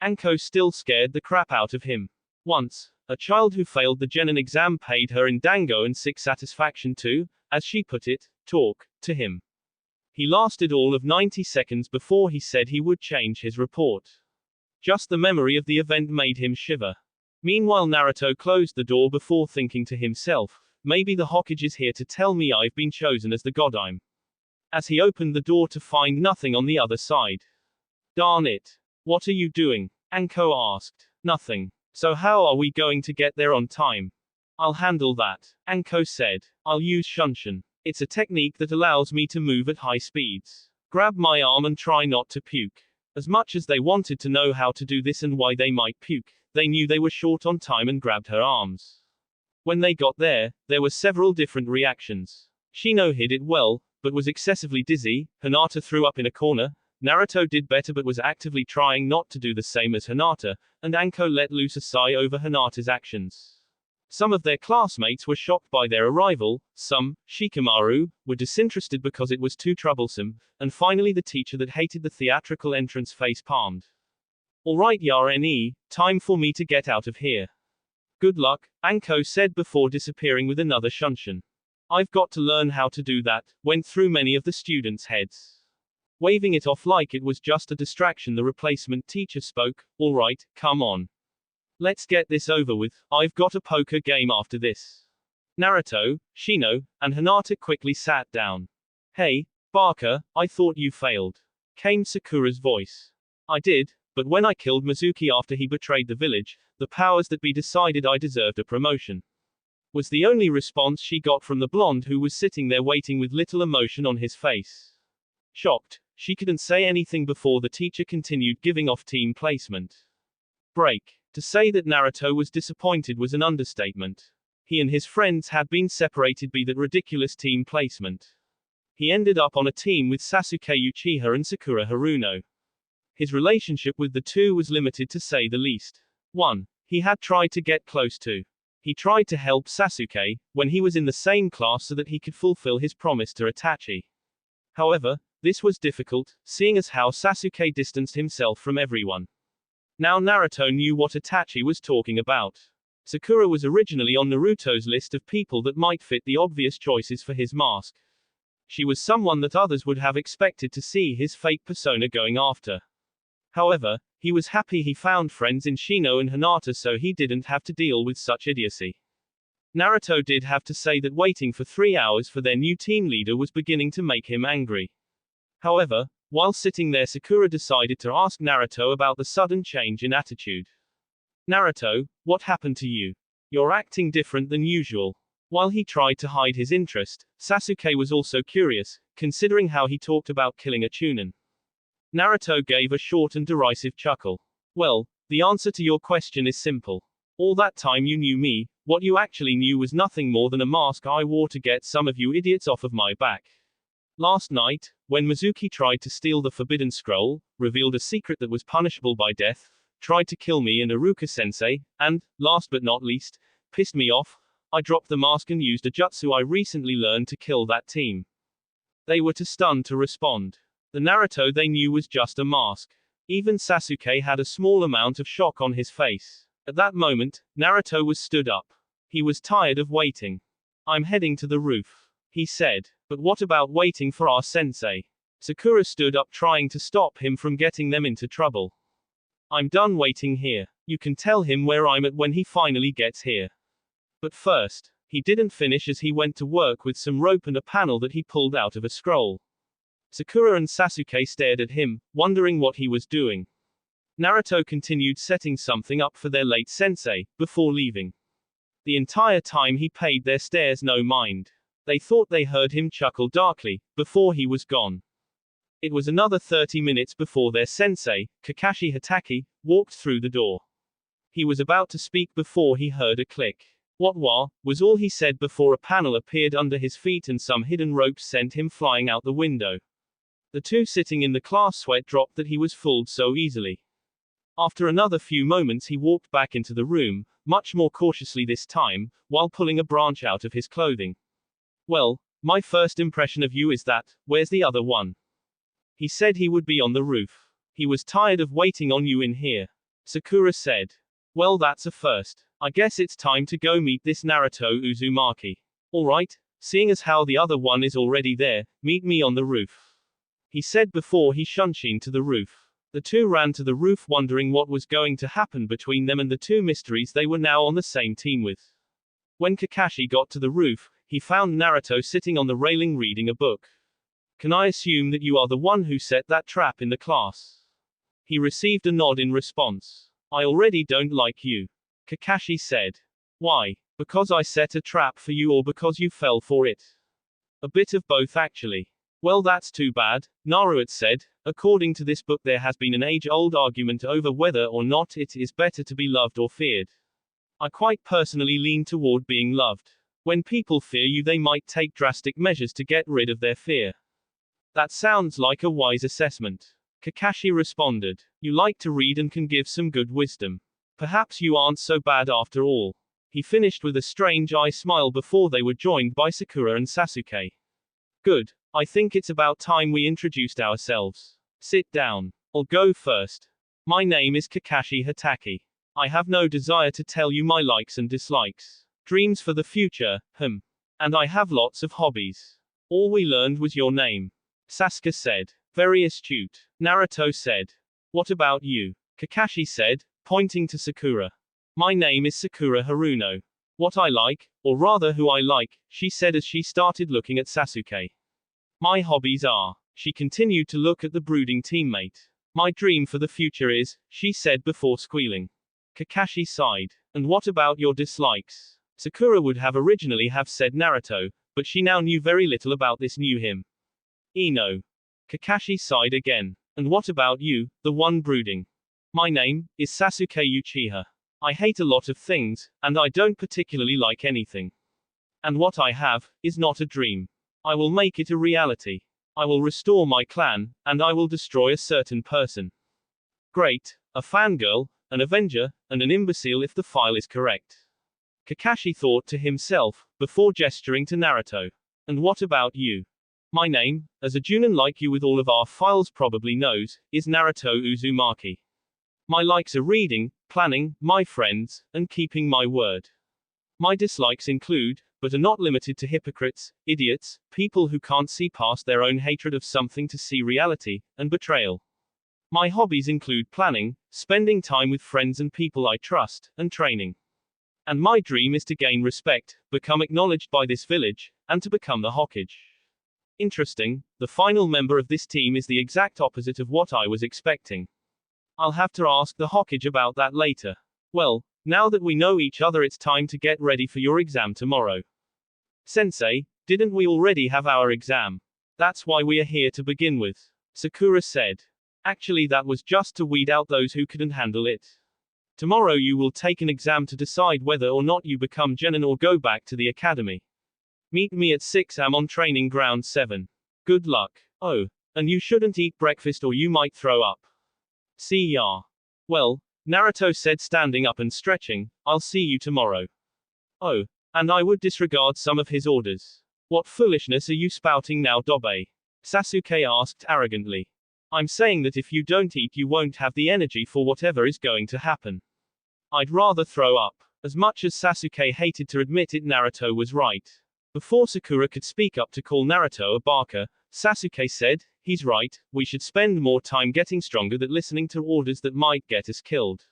Anko still scared the crap out of him. Once, a child who failed the Genin exam paid her in dango and sick satisfaction to, as she put it, talk to him. He lasted all of 90 seconds before he said he would change his report. Just the memory of the event made him shiver. Meanwhile, Naruto closed the door before thinking to himself, maybe the Hokage is here to tell me I've been chosen as the Godime. As he opened the door to find nothing on the other side. Darn it. What are you doing? Anko asked. Nothing. So how are we going to get there on time? I'll handle that. Anko said. I'll use Shunshin. It's a technique that allows me to move at high speeds. Grab my arm and try not to puke. As much as they wanted to know how to do this and why they might puke, they knew they were short on time and grabbed her arms. When they got there were several different reactions. Shino hid it well, but was excessively dizzy. Hinata threw up in a corner. Naruto did better but was actively trying not to do the same as Hinata, and Anko let loose a sigh over Hinata's actions. Some of their classmates were shocked by their arrival, some, Shikamaru, were disinterested because it was too troublesome, and finally the teacher that hated the theatrical entrance face-palmed. Alright Yarene, time for me to get out of here. Good luck, Anko said before disappearing with another Shunshin. I've got to learn how to do that, went through many of the students' heads. Waving it off like it was just a distraction, the replacement teacher spoke, alright, come on. Let's get this over with, I've got a poker game after this. Naruto, Shino, and Hinata quickly sat down. Hey, Barker, I thought you failed. Came Sakura's voice. I did, but when I killed Mizuki after he betrayed the village, the powers that be decided I deserved a promotion. Was the only response she got from the blonde who was sitting there waiting with little emotion on his face. Shocked, she couldn't say anything before the teacher continued giving off team placement. Break. To say that Naruto was disappointed was an understatement. He and his friends had been separated by that ridiculous team placement. He ended up on a team with Sasuke Uchiha and Sakura Haruno. His relationship with the two was limited to say the least. 1. He had tried to get close to. He tried to help Sasuke, when he was in the same class so that he could fulfill his promise to Itachi. However, this was difficult, seeing as how Sasuke distanced himself from everyone. Now Naruto knew what Itachi was talking about. Sakura was originally on Naruto's list of people that might fit the obvious choices for his mask. She was someone that others would have expected to see his fake persona going after. However, he was happy he found friends in Shino and Hinata so he didn't have to deal with such idiocy. Naruto did have to say that waiting for 3 hours for their new team leader was beginning to make him angry. However, while sitting there, Sakura decided to ask Naruto about the sudden change in attitude. Naruto, what happened to you? You're acting different than usual. While he tried to hide his interest, Sasuke was also curious, considering how he talked about killing a Chunin. Naruto gave a short and derisive chuckle. Well, the answer to your question is simple. All that time you knew me, what you actually knew was nothing more than a mask I wore to get some of you idiots off of my back. Last night, when Mizuki tried to steal the Forbidden Scroll, revealed a secret that was punishable by death, tried to kill me and Iruka-sensei, and, last but not least, pissed me off, I dropped the mask and used a jutsu I recently learned to kill that team. They were too stunned to respond. The Naruto they knew was just a mask. Even Sasuke had a small amount of shock on his face. At that moment, Naruto was stood up. He was tired of waiting. I'm heading to the roof, he said. But what about waiting for our sensei? Sakura stood up trying to stop him from getting them into trouble. I'm done waiting here. You can tell him where I'm at when he finally gets here. But first, he didn't finish as he went to work with some rope and a panel that he pulled out of a scroll. Sakura and Sasuke stared at him, wondering what he was doing. Naruto continued setting something up for their late sensei, before leaving. The entire time he paid their stares no mind. They thought they heard him chuckle darkly, before he was gone. It was another 30 minutes before their sensei, Kakashi Hatake, walked through the door. He was about to speak before he heard a click. What was all he said before a panel appeared under his feet and some hidden ropes sent him flying out the window. The two sitting in the class sweat dropped that he was fooled so easily. After another few moments he walked back into the room, much more cautiously this time, while pulling a branch out of his clothing. Well, my first impression of you is that, where's the other one? He said he would be on the roof. He was tired of waiting on you in here. Sakura said. Well, that's a first. I guess it's time to go meet this Naruto Uzumaki. Alright, seeing as how the other one is already there, meet me on the roof. He said before he shunshined to the roof. The two ran to the roof wondering what was going to happen between them and the two mysteries they were now on the same team with. When Kakashi got to the roof, he found Naruto sitting on the railing reading a book. Can I assume that you are the one who set that trap in the class? He received a nod in response. I already don't like you. Kakashi said. Why? Because I set a trap for you or because you fell for it? A bit of both actually. Well, that's too bad, Naruto said. According to this book there has been an age-old argument over whether or not it is better to be loved or feared. I quite personally lean toward being loved. When people fear you they might take drastic measures to get rid of their fear. That sounds like a wise assessment. Kakashi responded. You like to read and can give some good wisdom. Perhaps you aren't so bad after all. He finished with a strange eye smile before they were joined by Sakura and Sasuke. Good. I think it's about time we introduced ourselves. Sit down. I'll go first. My name is Kakashi Hatake. I have no desire to tell you my likes and dislikes. Dreams for the future, And I have lots of hobbies. All we learned was your name. Sasuke said. Very astute. Naruto said. What about you? Kakashi said, pointing to Sakura. My name is Sakura Haruno. What I like, or rather who I like, she said as she started looking at Sasuke. My hobbies are. She continued to look at the brooding teammate. My dream for the future is, she said before squealing. Kakashi sighed. And what about your dislikes? Sakura would have originally have said Naruto, but she now knew very little about this new him. Ino. Kakashi sighed again. And what about you, the one brooding? My name is Sasuke Uchiha. I hate a lot of things, and I don't particularly like anything. And what I have is not a dream. I will make it a reality. I will restore my clan, and I will destroy a certain person. Great, a fangirl, an avenger, and an imbecile if the file is correct. Kakashi thought to himself, before gesturing to Naruto. And what about you? My name, as a Junin like you with all of our files probably knows, is Naruto Uzumaki. My likes are reading, planning, my friends, and keeping my word. My dislikes include, but are not limited to hypocrites, idiots, people who can't see past their own hatred of something to see reality, and betrayal. My hobbies include planning, spending time with friends and people I trust, and training. And my dream is to gain respect, become acknowledged by this village, and to become the Hokage. Interesting, the final member of this team is the exact opposite of what I was expecting. I'll have to ask the Hokage about that later. Well, now that we know each other it's time to get ready for your exam tomorrow. Sensei, didn't we already have our exam? That's why we are here to begin with. Sakura said. Actually that was just to weed out those who couldn't handle it. Tomorrow you will take an exam to decide whether or not you become Genin or go back to the academy. Meet me at 6 am on training ground 7. Good luck. Oh, and you shouldn't eat breakfast or you might throw up. See ya. Well, Naruto said standing up and stretching, I'll see you tomorrow. Oh, and I would disregard some of his orders. What foolishness are you spouting now, Dobe? Sasuke asked arrogantly. I'm saying that if you don't eat you won't have the energy for whatever is going to happen. I'd rather throw up. As much as Sasuke hated to admit it, Naruto was right. Before Sakura could speak up to call Naruto a baka, Sasuke said, He's right, we should spend more time getting stronger than listening to orders that might get us killed.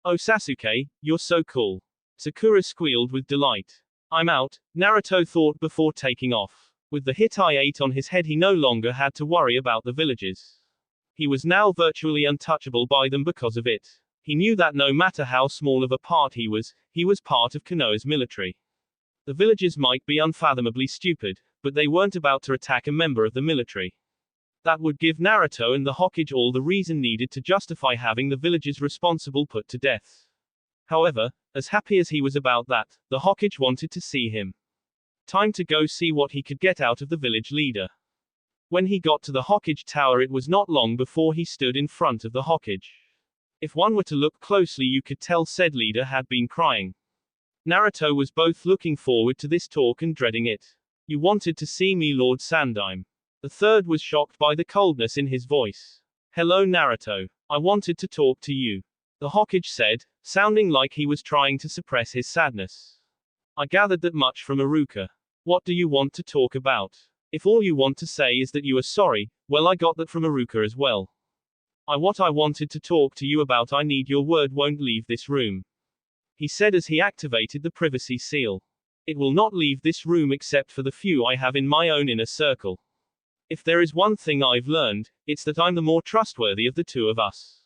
Oh Sasuke, you're so cool. Sakura squealed with delight. I'm out, Naruto thought before taking off. With the hit I ate on his head, he no longer had to worry about the villagers. He was now virtually untouchable by them because of it. He knew that no matter how small of a part he was part of Konoha's military. The villagers might be unfathomably stupid, but they weren't about to attack a member of the military. That would give Naruto and the Hokage all the reason needed to justify having the villagers responsible put to death. However, as happy as he was about that, the Hokage wanted to see him. Time to go see what he could get out of the village leader. When he got to the Hokage tower, it was not long before he stood in front of the Hokage. If one were to look closely, you could tell said leader had been crying. Naruto was both looking forward to this talk and dreading it. You wanted to see me, Lord Sandaime. The third was shocked by the coldness in his voice. Hello Naruto. I wanted to talk to you. The Hokage said, sounding like he was trying to suppress his sadness. I gathered that much from Iruka. What do you want to talk about? If all you want to say is that you are sorry, well, I got that from Iruka as well. What I wanted to talk to you about, I need your word won't leave this room. He said as he activated the privacy seal. It will not leave this room except for the few I have in my own inner circle. If there is one thing I've learned, it's that I'm the more trustworthy of the two of us.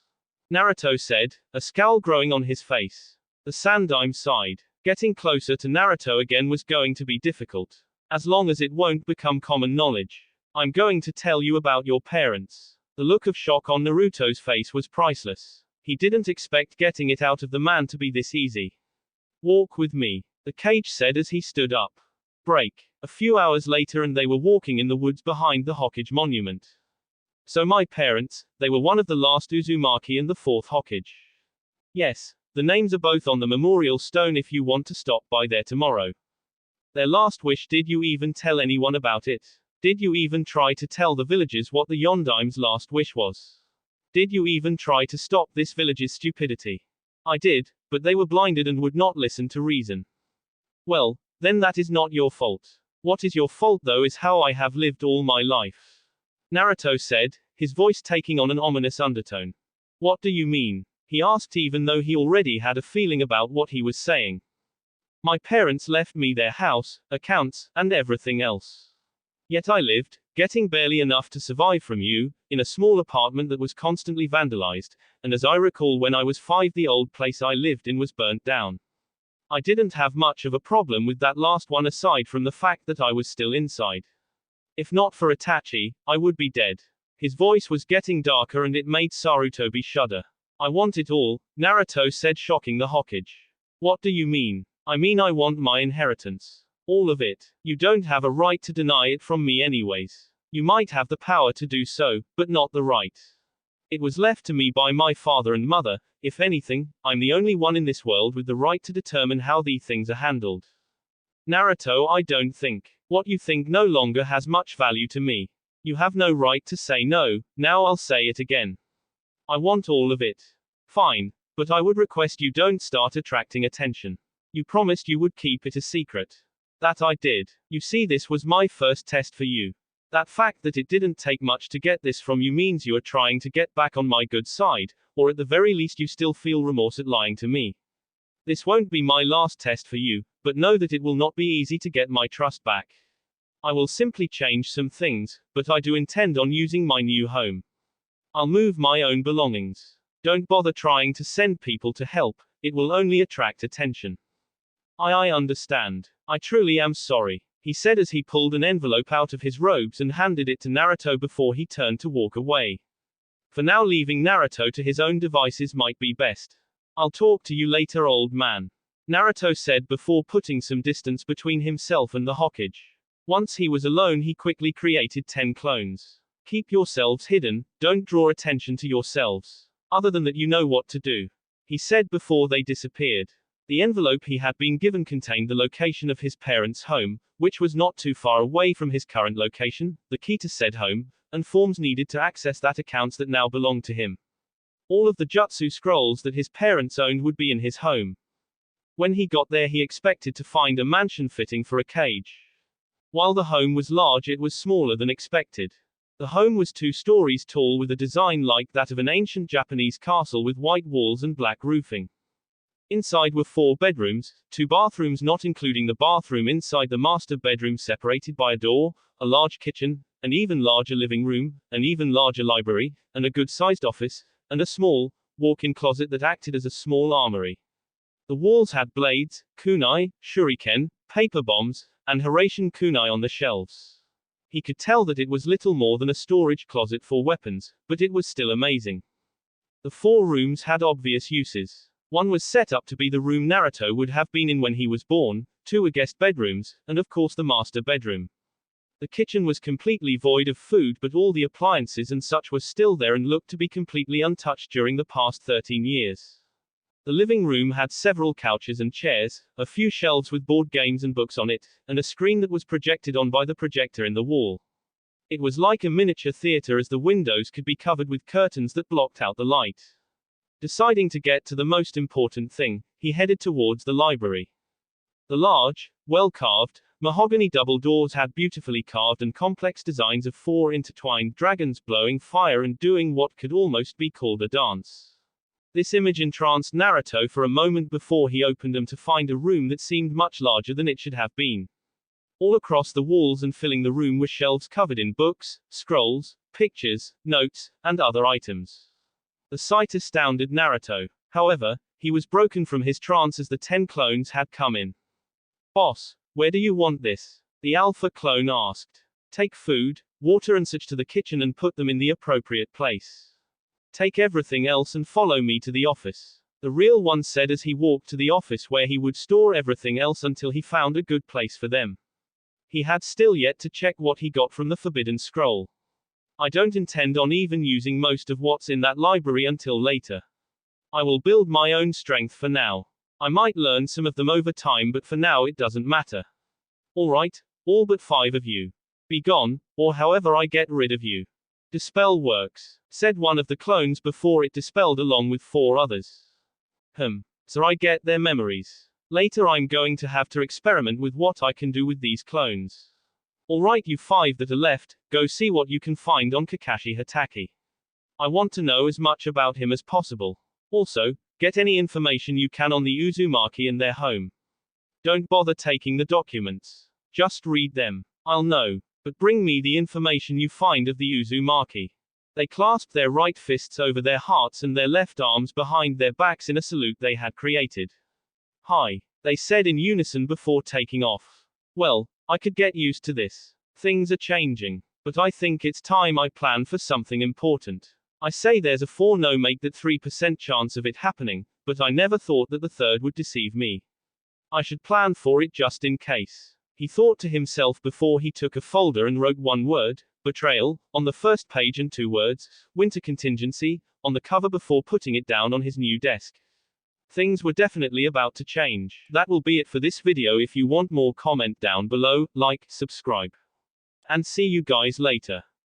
Naruto said, a scowl growing on his face. The Sandaime sighed. Getting closer to Naruto again was going to be difficult. As long as it won't become common knowledge. I'm going to tell you about your parents. The look of shock on Naruto's face was priceless. He didn't expect getting it out of the man to be this easy. Walk with me, the Kage said as he stood up. Break. A few hours later and they were walking in the woods behind the Hokage monument. So my parents, they were one of the last Uzumaki and the fourth Hokage. Yes, the names are both on the memorial stone if you want to stop by there tomorrow. Their last wish, did you even tell anyone about it? Did you even try to tell the villagers what the Yondaime's last wish was? Did you even try to stop this village's stupidity? I did, but they were blinded and would not listen to reason. Well, then that is not your fault. What is your fault though is how I have lived all my life. Naruto said, his voice taking on an ominous undertone. What do you mean? He asked even though he already had a feeling about what he was saying. My parents left me their house, accounts, and everything else. Yet I lived, getting barely enough to survive from you, in a small apartment that was constantly vandalized, and as I recall when I was 5 the old place I lived in was burnt down. I didn't have much of a problem with that last one aside from the fact that I was still inside. If not for Itachi, I would be dead. His voice was getting darker and it made Sarutobi shudder. I want it all, Naruto said, shocking the Hokage. What do you mean? I mean I want my inheritance. All of it. You don't have a right to deny it from me anyways. You might have the power to do so, but not the right. It was left to me by my father and mother. If anything, I'm the only one in this world with the right to determine how these things are handled. Naruto, I don't think. What you think no longer has much value to me. You have no right to say no, now I'll say it again. I want all of it. Fine, but I would request you don't start attracting attention. You promised you would keep it a secret. That I did. You see, this was my first test for you. That fact that it didn't take much to get this from you means you are trying to get back on my good side, or at the very least you still feel remorse at lying to me. This won't be my last test for you, but know that it will not be easy to get my trust back. I will simply change some things, but I do intend on using my new home. I'll move my own belongings. Don't bother trying to send people to help, it will only attract attention. I understand. I truly am sorry, he said as he pulled an envelope out of his robes and handed it to Naruto before he turned to walk away. For now, leaving Naruto to his own devices might be best. I'll talk to you later, old man, Naruto said before putting some distance between himself and the Hokage. Once he was alone, he quickly created 10 clones. Keep yourselves hidden, don't draw attention to yourselves. Other than that, you know what to do, he said before they disappeared. The envelope he had been given contained the location of his parents' home, which was not too far away from his current location, the key to said home, and forms needed to access that accounts that now belonged to him. All of the jutsu scrolls that his parents owned would be in his home. When he got there, he expected to find a mansion fitting for a Kage. While the home was large, it was smaller than expected. The home was 2 stories tall with a design like that of an ancient Japanese castle with white walls and black roofing. Inside were 4 bedrooms, 2 bathrooms not including the bathroom inside the master bedroom separated by a door, a large kitchen, an even larger living room, an even larger library, and a good-sized office, and a small, walk-in closet that acted as a small armory. The walls had blades, kunai, shuriken, paper bombs, and Haration kunai on the shelves. He could tell that it was little more than a storage closet for weapons, but it was still amazing. The 4 rooms had obvious uses. One was set up to be the room Naruto would have been in when he was born, 2 were guest bedrooms, and of course the master bedroom. The kitchen was completely void of food, but all the appliances and such were still there and looked to be completely untouched during the past 13 years. The living room had several couches and chairs, a few shelves with board games and books on it, and a screen that was projected on by the projector in the wall. It was like a miniature theater as the windows could be covered with curtains that blocked out the light. Deciding to get to the most important thing, he headed towards the library. The large, well-carved, mahogany double doors had beautifully carved and complex designs of 4 intertwined dragons blowing fire and doing what could almost be called a dance. This image entranced Naruto for a moment before he opened them to find a room that seemed much larger than it should have been. All across the walls and filling the room were shelves covered in books, scrolls, pictures, notes, and other items. The sight astounded Naruto. However, he was broken from his trance as the 10 clones had come in. "Boss, where do you want this?" the alpha clone asked. "Take food, water and such to the kitchen and put them in the appropriate place. Take everything else and follow me to the office," the real one said as he walked to the office where he would store everything else until he found a good place for them. He had still yet to check what he got from the Forbidden Scroll. "I don't intend on even using most of what's in that library until later. I will build my own strength for now. I might learn some of them over time, but for now it doesn't matter. Alright, all but 5 of you. Be gone, or however I get rid of you. Dispel works," said one of the clones before it dispelled along with 4 others. So I get their memories. Later I'm going to have to experiment with what I can do with these clones. Alright, you 5 that are left, go see what you can find on Kakashi Hatake. I want to know as much about him as possible. Also, get any information you can on the Uzumaki and their home. Don't bother taking the documents. Just read them. I'll know. But bring me the information you find of the Uzumaki. They clasped their right fists over their hearts and their left arms behind their backs in a salute they had created. "Hi," they said in unison before taking off. "Well, I could get used to this. Things are changing. But I think it's time I plan for something important. I say there's a 4 no make that 3% chance of it happening, but I never thought that the 3rd would deceive me. I should plan for it just in case." He thought to himself before he took a folder and wrote 1 word, betrayal, on the first page and 2 words, winter contingency, on the cover before putting it down on his new desk. Things were definitely about to change. That will be it for this video. If you want more, comment down below, like, subscribe. And see you guys later.